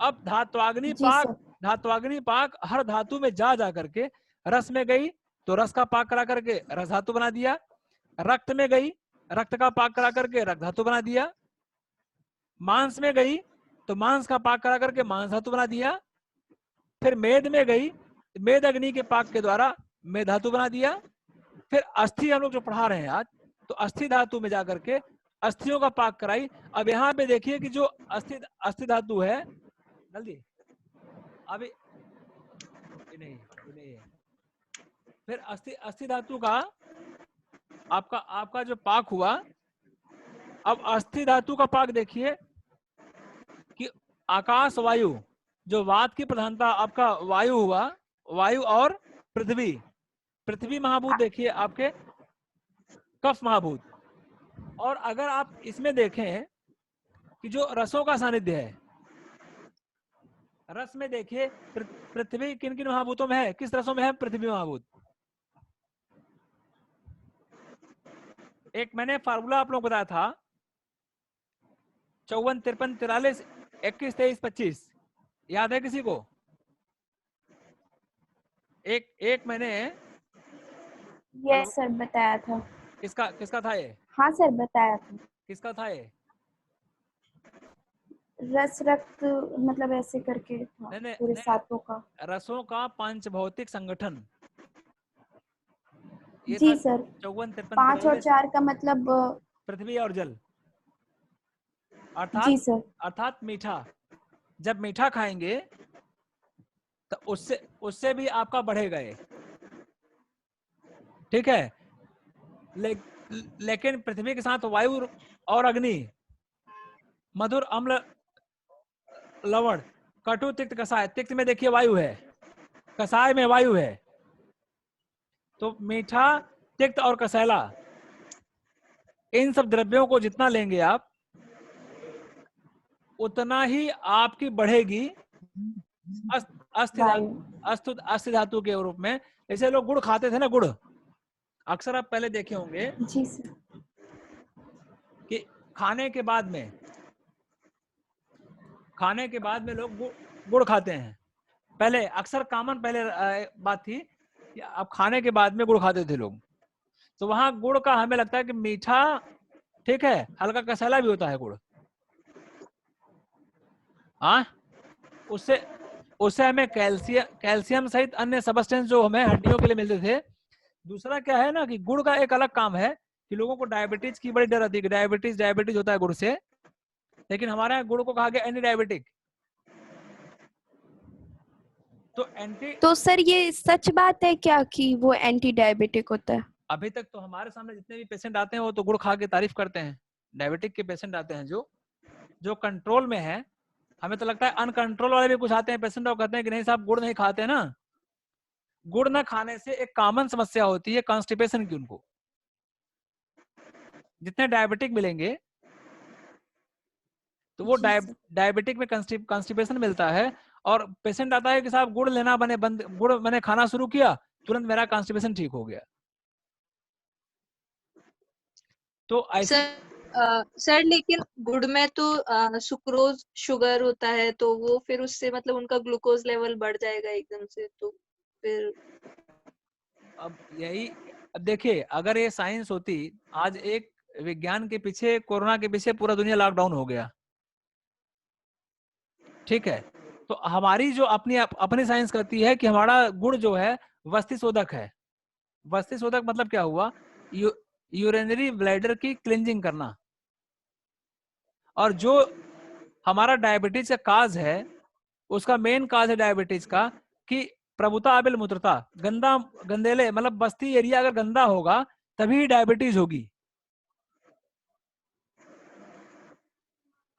अब धात्वाग्नि पाक हर धातु में जा करके रस में गई तो रस का पाक करा करके रस धातु बना दिया, रक्त में गई रक्त का पाक करा करके रक्त धातु बना दिया, मांस में गई तो मांस का पाक करा करके मांस धातु बना दिया, फिर मेद में गई, मेद अग्नि के पाक के द्वारा मेद धातु बना दिया, फिर अस्थि हम लोग जो पढ़ा रहे हैं आज, तो अस्थि धातु में जाकर के अस्थियों का पाक कराई। अब यहाँ पे देखिए कि जो अस्थि धातु है, जल्दी अभी नहीं है, फिर अस्थि धातु का आपका जो पाक हुआ, अब अस्थि धातु का पाक देखिए कि आकाश वायु, जो वात की प्रधानता आपका वायु हुआ, वायु और पृथ्वी महाभूत देखिए आपके कफ महाभूत। और अगर आप इसमें देखें कि जो रसों का सानिध्य है, रस में देखिए पृथ्वी किन किन महाभूतों में है, किस रसों में है पृथ्वी महाभूत। एक मैंने फार्मूला आप लोग को बताया था 54, 53, 43, 21, 23, 25, याद है किसी को? एक मैंने यस सर बताया था। किसका था ये? हाँ सर बताया था। किसका था ये? रस रक्त मतलब ऐसे करके था, पूरे सातों का। रसों का पंचभौतिक संगठन ये जी था। सर 54, 53, 5 और 4 का मतलब पृथ्वी और जल, जी सर। अर्थात मीठा। जब मीठा खाएंगे तो उससे भी आपका बढ़ेगा ये, ठीक है। लेकिन पृथ्वी के साथ वायु और अग्नि, मधुर अम्ल लवण कटु तिक्त कसाय, तिक्त में देखिए वायु है, कसाय में वायु है, तो मीठा तिक्त और कसैला इन सब द्रव्यों को जितना लेंगे आप उतना ही आपकी बढ़ेगी अस्थि धातु के रूप में। जैसे लोग गुड़ खाते थे ना, गुड़ अक्सर आप पहले देखे होंगे जी सर कि खाने के बाद में लोग गुड़ खाते हैं। पहले अक्सर कॉमन पहले बात थी कि आप खाने के बाद में गुड़ खाते थे लोग, तो वहां गुड़ का हमें लगता है कि मीठा, ठीक है, हल्का कसैला भी होता है गुड़। हाँ, उससे हमें कैल्शियम सहित अन्य सबस्टेंस जो हमें हड्डियों के लिए मिलते थे। दूसरा क्या है ना कि गुड़ का एक अलग काम है कि लोगों को डायबिटीज की बड़ी डर आती है कि डायबिटीज होता है गुड़ से, लेकिन हमारे यहाँ गुड़ को कहा गया एंटी डायबिटिक। तो सर ये सच बात है क्या कि वो एंटी डायबिटिक होता है? अभी तक तो हमारे सामने जितने भी पेशेंट आते हैं वो तो गुड़ खा के तारीफ करते हैं। डायबिटिक के पेशेंट आते हैं जो कंट्रोल में है। हमें तो लगता है अनकंट्रोल वाले भी कुछ आते हैं पेशेंट और कहते हैं कि नहीं साहब गुड़ नहीं खाते ना। गुड़ ना खाने से एक कॉमन समस्या होती है कॉन्स्टिपेशन की। उनको जितने डायबिटिक मिलेंगे तो वो डायबिटिक में कॉन्स्टिपेशन मिलता है, और पेशेंट आता है कि साहब गुड़ लेना गुड़ मैंने खाना शुरू किया, तुरंत मेरा कॉन्स्टिपेशन ठीक हो गया। तो ऐसे सर लेकिन गुड़ में तो सुक्रोज शुगर होता है, तो वो फिर उससे मतलब उनका ग्लूकोज लेवल बढ़ जाएगा एकदम से, तो फिर अब यही अब देखिए, अगर ये साइंस होती, आज एक विज्ञान के पीछे, कोरोना के पीछे पूरा दुनिया लॉकडाउन हो गया, ठीक है। तो हमारी जो अपनी साइंस कहती है कि हमारा गुण जो है वस्ति शोधक है। वस्ति शोधक मतलब क्या हुआ? यूरिनरी ब्लैडर की क्लींजिंग करना। और जो हमारा डायबिटीज का काज है, उसका मेन काज है डायबिटीज का कि प्रभुता अबिल मूत्रता, गंदेले मतलब बस्ती एरिया अगर गंदा होगा तभी डायबिटीज होगी।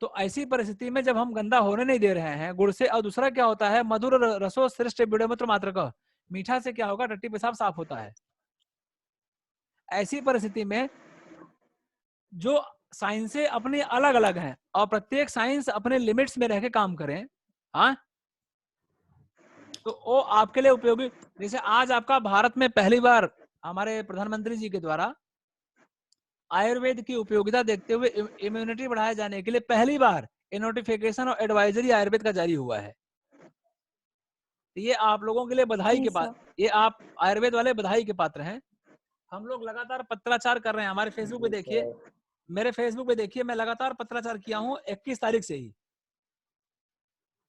तो ऐसी परिस्थिति में जब हम गंदा होने नहीं दे रहे हैं गुड़ से, और दूसरा क्या होता है, मधुर रसो श्रेष्ठ विडोमूत्र मात्र का, मीठा से क्या होगा, टट्टी पेशाब साफ होता है। ऐसी परिस्थिति में जो साइंसें अपनी अलग अलग हैं और प्रत्येक साइंस अपने लिमिट्स में रह के काम करें, हाँ, तो वो आपके लिए उपयोगी। जैसे आज आपका भारत में पहली बार हमारे प्रधानमंत्री जी के द्वारा आयुर्वेद की उपयोगिता देखते हुए इम्यूनिटी बढ़ाए जाने के लिए पहली बार नोटिफिकेशन और एडवाइजरी आयुर्वेद का जारी हुआ है। तो ये आप लोगों के लिए बधाई के पात्र, ये आप आयुर्वेद वाले बधाई के पात्र हैं। हम लोग लगातार पत्राचार कर रहे हैं। हमारे फेसबुक पे देखिए, मेरे फेसबुक पे देखिए, मैं लगातार पत्राचार किया हूं 21 तारीख से ही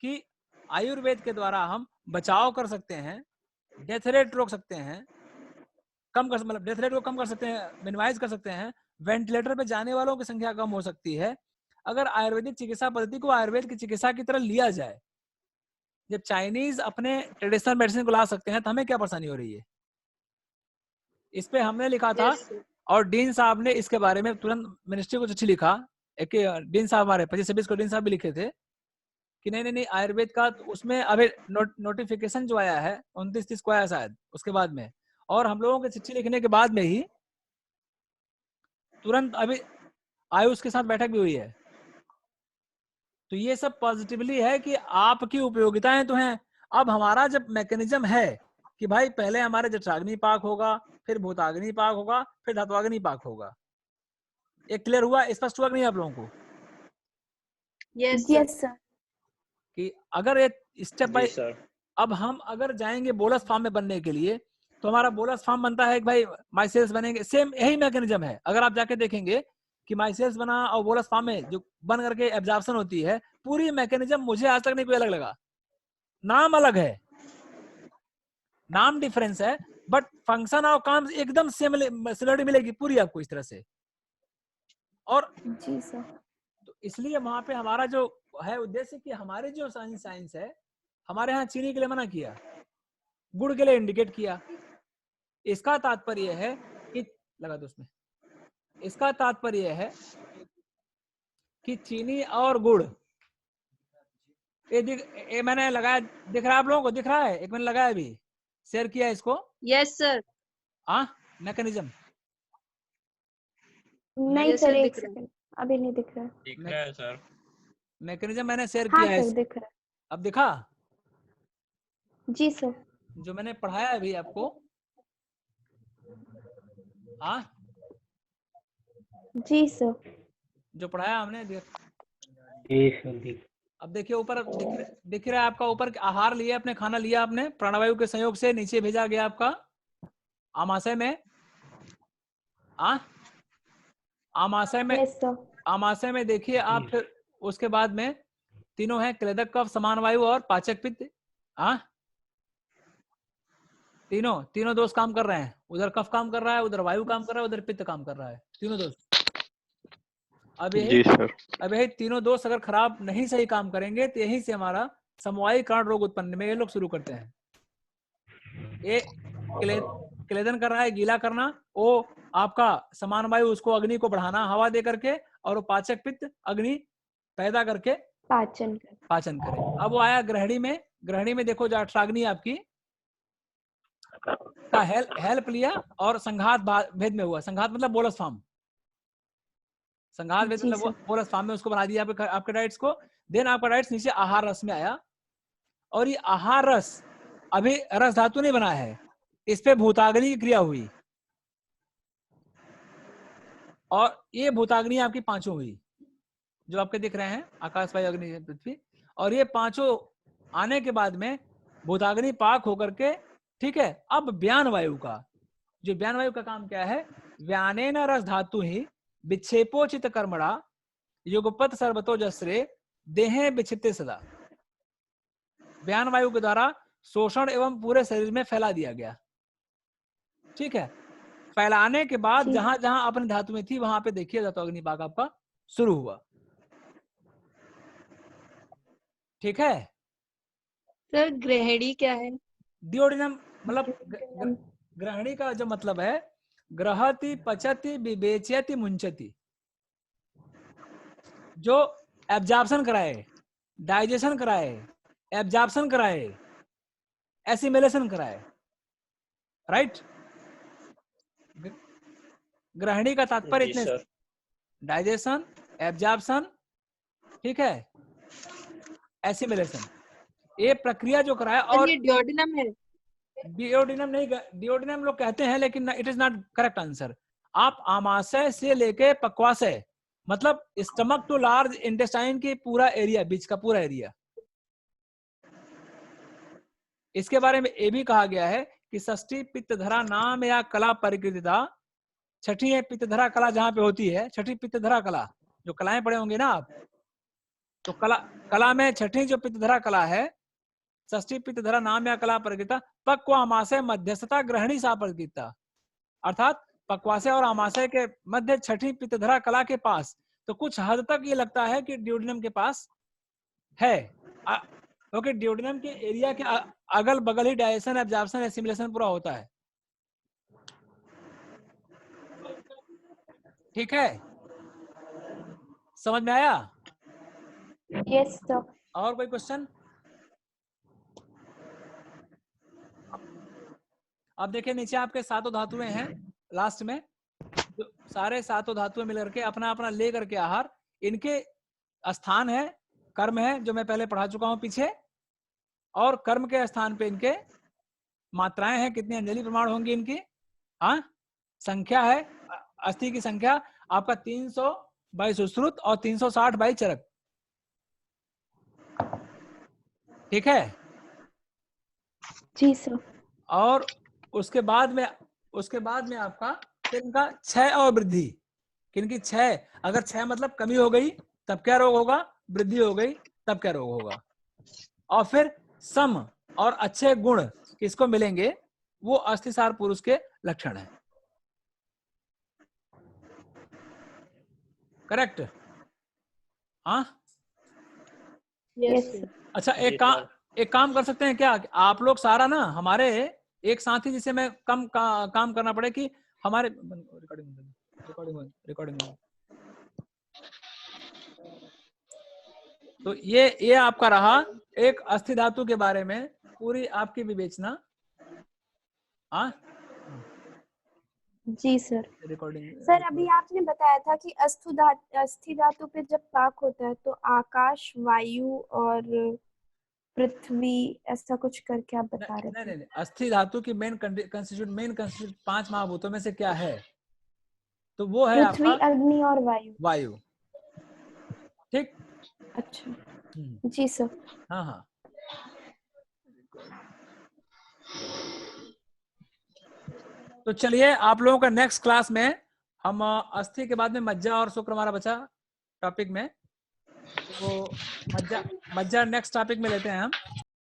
कि आयुर्वेद के द्वारा हम बचाव कर सकते हैं, डेथ रेट रोक सकते हैं, मतलब डेथ रेट को कम कर सकते हैं, मिनिमाइज कर सकते हैं, वेंटिलेटर पे जाने वालों की संख्या कम हो सकती है अगर आयुर्वेदिक चिकित्सा पद्धति को आयुर्वेद की चिकित्सा की तरह लिया जाए। जब चाइनीज अपने ट्रेडिशनल मेडिसिन को ला सकते हैं तो हमें क्या परेशानी हो रही है? इस पे हमने लिखा था और डीन साहब ने इसके बारे में तुरंत मिनिस्ट्री को चिट्ठी लिखा। एक डीन साहब हमारे 25-26 को डीन साहब भी लिखे थे कि नहीं आयुर्वेद का तो उसमें अभी नोटिफिकेशन जो आया है 29-30 को आया शायद उसके बाद में, और हम लोगों के चिट्ठी लिखने के बाद में ही तुरंत अभी आयुष के साथ बैठक भी हुई है। तो ये सब पॉजिटिवली है कि आपकी उपयोगिताएं तो हैं। अब हमारा जब मैकेनिज्म है कि भाई पहले हमारे जठराग्नि पाक होगा, फिर भूताग्नि पाक होगा, फिर धात्वाग्नि पाक होगा। ये क्लियर हुआ, स्पष्ट हुआ कि नहीं आप लोगों को? Yes sir. कि अगर ये स्टेप बाय, अब हम अगर जाएंगे बोलस फार्म में बनने के लिए तो हमारा बोलस फार्म बनता है कि भाई माइसेल्स बनेंगे, सेम यही मैकेनिज्म है। अगर आप जाके देखेंगे कि माइसेल्स बना और बोलस फार्म में जो बन करके एब्जॉर्प्शन होती है, पूरी मैकेनिज्म मुझे आज तक नहीं कोई अलग लगा। नाम अलग है, नाम डिफरेंस है, बट फंक्शन और काम एकदम सिमिलरिटी मिलेगी पूरी आपको इस तरह से। और जी सर। तो इसलिए वहां पे हमारा जो है उद्देश्य कि हमारे जो साइंस है, हमारे यहाँ चीनी के लिए मना किया, गुड़ के लिए इंडिकेट किया। इसका तात्पर्य है कि लगा दो उसमें, इसका तात्पर्य है कि चीनी और गुड़ ये मैंने लगाया, दिख रहा है आप लोगों को? दिख रहा है? एक मैंने लगाया अभी, शेयर किया इसको। Yes sir. हाँ, मैकेनिज्म नहीं सर, एक सेकंड, अभी नहीं दिख रहा है। दिख रहा है सर। मैकेनिज्म मैंने शेयर हाँ किया है। सर, दिख रहा है। अब दिखा जी सर। जो मैंने पढ़ाया अभी आपको? हाँ जी सर। जो पढ़ाया हमने अब देखिए ऊपर दिख रहा है आपका, ऊपर आहार लिया आपने, खाना लिया आपने, प्राणवायु के संयोग से नीचे भेजा गया आपका आमाशय में। आमाशय में देखिए आप, फिर उसके बाद में तीनों हैं, क्लेदक कफ, समान वायु और पाचक पित्त। तीनों दोष काम कर रहे हैं। उधर कफ काम कर रहा है, उधर वायु काम कर रहा है, उधर पित्त काम कर रहा है, तीनों दोष। अब यही तीनों दोष अगर खराब नहीं सही काम करेंगे तो यहीं से हमारा समवायी कारण रोग उत्पन्न में ये लोग शुरू करते हैं। ये क्लेदन कर रहा है, गीला करना, वो आपका समान वायु उसको अग्नि को बढ़ाना हवा दे करके, और वो पाचक पित्त अग्नि पैदा करके पाचन करे। अब वो आया ग्रहणी में देखो जठराग्नि आपकी का हेल्प लिया और संघात भेद में हुआ। संघात मतलब बोलस फॉर्म, संघात भेद मतलब बोलस फॉर्म में उसको बना दिया आपके डाइट्स को। देन आपका डाइट्स नीचे आहार रस में आया, और ये आहार रस अभी रस धातु नहीं बना है, इस पे भूताग्नि की क्रिया हुई, और ये भूताग्नि आपकी पांचों हुई जो आपके दिख रहे हैं, आकाश, वायु, अग्नि, पृथ्वी। और ये पांचों आने के बाद में भूताग्नि पाक होकर के, ठीक है, अब ब्यान वायु का, जो व्यान वायु का काम क्या है, व्यानेन रस धातु ही विक्षेपोचित कर्मणा युगपत सर्वतो जस्रे देहे विक्षिप्ते सदा। व्यान वायु के द्वारा शोषण एवं पूरे शरीर में फैला दिया गया। ठीक है, फैलाने के बाद जी। जहां जहां अपनी धातु में थी वहां पे देखिए धातु अग्निपाक आपका शुरू हुआ। ठीक है, सर ग्रहणी क्या है? डिओडिनम मतलब ग्रहणी का जो मतलब है ग्रहति पचति विवेचयति मुंचति, जो एब्जॉर्प्शन कराए, डाइजेशन कराए, एब्जॉर्प्शन कराए, एसिमिलेशन कराए, राइट। ग्रहणी का तात्पर्य इतने, डाइजेशन, एब्जॉर्प्शन, ठीक है, एसिमिलेशन, ये प्रक्रिया जो कराए। और ये डिओडिनम है? डिओडिनम नहीं, डिओडिनम लोग कहते हैं लेकिन it is not correct answer. आप आमाशय से लेके पक्वाशय मतलब स्टमक टू लार्ज इंटेस्टाइन की पूरा एरिया, बीच का पूरा एरिया। इसके बारे में ये भी कहा गया है कि षष्ठी पित्तधरा नाम या कला परिकृतिता, छठी है पित्तधरा कला जहां पे होती है, छठी पित्तधरा कला, जो कलाएं पढ़े होंगे ना आप, तो कला में छठी जो पित्तधरा कला है, षष्ठी पित्तधरा नाम या कला परिकृता पक्व आमाशय मध्यस्थता ग्रहणी सा परिकृता, अर्थात पक्वाशय और आमाशय के मध्य छठी पित्तधरा कला के पास। तो कुछ हद तक ये लगता है कि डिओडिनम के पास है, क्योंकि डिओडिनम के एरिया के अगल बगल ही डाइजेशन, एब्जॉर्प्शन, एसिमिलेशन पूरा होता है। ठीक है, समझ में आया? Yes sir. और कोई क्वेश्चन? अब देखिए नीचे आपके सातों धातुएं हैं, लास्ट में जो सारे सातों धातुएं मिलकर के अपना अपना ले करके आहार, इनके स्थान है, कर्म है जो मैं पहले पढ़ा चुका हूं पीछे, और कर्म के स्थान पे इनके मात्राएं हैं, कितनी अंजलि प्रमाण होंगी इनकी, हाँ, संख्या है, अस्थि की संख्या आपका 322 सुश्रुत और 360 बाई चरक। ठीक है, जी सर। और उसके बाद में आपका इनका क्षय और वृद्धि, किनकी क्षय, अगर क्षय मतलब कमी हो गई तब क्या रोग होगा, वृद्धि हो गई तब क्या रोग होगा। और फिर सम और अच्छे गुण किसको मिलेंगे, वो अस्थिसार पुरुष के लक्षण है। करेक्ट? हाँ, यस। अच्छा एक काम कर सकते हैं क्या, आप लोग सारा ना हमारे एक साथी जिसे मैं कम काम करना पड़े कि हमारे रिकॉर्डिंग तो ये आपका रहा एक अस्थि धातु के बारे में पूरी आपकी विवेचना। हाँ जी सर। रिकॉर्डिंग सर अभी आपने बताया था कि अस्थि धातु पे जब पाक होता है तो आकाश, वायु और पृथ्वी ऐसा कुछ करके आप बता रहे थे। नहीं, अस्थि धातु की मेन कंस्टिट्यूट 5 महाभूतों में से क्या है, तो वो है पृथ्वी, आपका अग्नि और वायु। ठीक। अच्छा जी सर। हाँ, तो चलिए आप लोगों का नेक्स्ट क्लास में हम अस्थि के बाद में मज्जा और शुक्र हमारा बचा टॉपिक में, तो मज्जा नेक्स्ट टॉपिक में लेते हैं हम।